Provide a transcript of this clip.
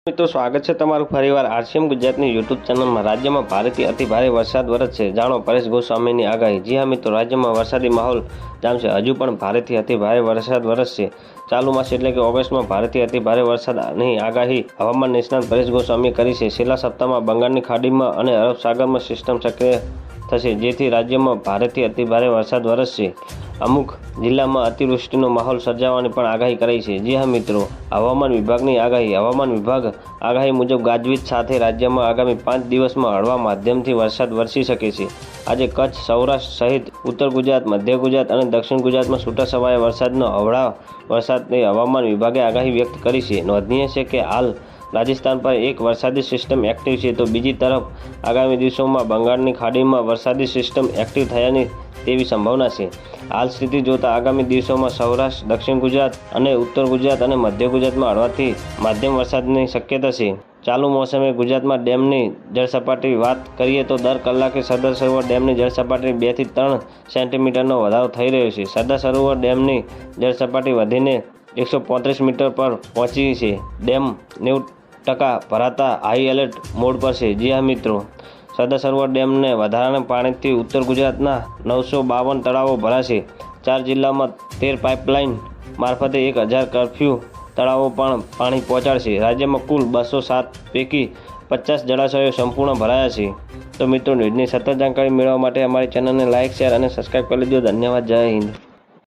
મિત્રો સ્વાગત છે તમારું ફરીવાર આરસીએમ ગુજરાતની યુટ્યુબ ચેનલમાં। રાજ્યમાં ભારેથી અતિ ભારે વરસાદ વરસશે, જાણો પરેશ ગોસ્વામીની આગાહી। જી હા મિત્રો, રાજ્યમાં વરસાદી માહોલ જામશે। હજુ પણ ભારેથી અતિ ભારે વરસાદ વરસશે। ચાલુ માસ એટલે કે ઓગસ્ટમાં ભારેથી અતિ ભારે વરસાદની આગાહી હવામાન નિષ્ણાત પરેશ ગોસ્વામીએ કરી છે। છેલ્લા સપ્તાહમાં બંગાળની ખાડીમાં અને અરબ સાગરમાં સિસ્ટમ સક્રિય થશે, જેથી રાજ્યમાં ભારેથી અતિ ભારે વરસાદ વરસશે। અમુક જિલ્લામાં અતિવૃષ્ટિનો માહોલ સર્જાવાની પણ આગાહી કરાઈ છે। જી હા મિત્રો, હવામાન વિભાગની આગાહી। હવામાન વિભાગ આગાહી મુજબ ગાજવીજ સાથે રાજ્યમાં આગામી 5 દિવસમાં હળવા માધ્યમથી વરસાદ વરસી શકે છે। આજે કચ્છ, સૌરાષ્ટ્ર સહિત ઉત્તર ગુજરાત, મધ્ય ગુજરાત અને દક્ષિણ ગુજરાતમાં છૂટાછવાયા વરસાદનો હળવા વરસાદની હવામાન વિભાગે આગાહી વ્યક્ત કરી છે। નોંધનીય છે કે હાલ રાજસ્થાન પર એક વરસાદી સિસ્ટમ એક્ટિવ છે, તો બીજી તરફ આગામી દિવસોમાં બંગાળની ખાડીમાં વરસાદી સિસ્ટમ એક્ટિવ થયાની તેવી સંભાવના છે। હાલ સ્થિતિ જોતા આગામી દિવસોમાં સૌરાષ્ટ્ર, દક્ષિણ ગુજરાત અને ઉત્તર ગુજરાત અને મધ્ય ગુજરાતમાં હળવાથી માધ્યમ વરસાદની શક્યતા છે। ચાલુ મોસમે ગુજરાતમાં ડેમની જળસપાટી વાત કરીએ તો દર કલાકે સરદાર સરોવર ડેમની જળસપાટી 2 થી 3 સેન્ટીમીટરનો વધારો થઈ રહ્યો છે। સરદાર સરોવર ડેમની જળસપાટી વધીને 135 મીટર પર પહોંચી છે। ડેમ 90% ભરાતા હાઈ એલર્ટ મોડ પર છે। જી હા મિત્રો, સરદાર સરોવર ડેમને વધારાના પાણીથી ઉત્તર ગુજરાતના 952 તળાવો ભરાશે। 4 જિલ્લામાં 13 પાઇપલાઇન મારફતે 1000 કર્ફ્યુ તળાવો પણ પાણી પહોંચાડશે। રાજ્યમાં કુલ 207 પૈકી 50 જળાશયો સંપૂર્ણ ભરાયા છે। તો મિત્રો, ન્યૂઝની સતત જાણકારી મેળવવા માટે અમારી ચેનલને લાઇક, શેર અને સબસ્ક્રાઇબ કરી લેજો। ધન્યવાદ। જય હિન્દ।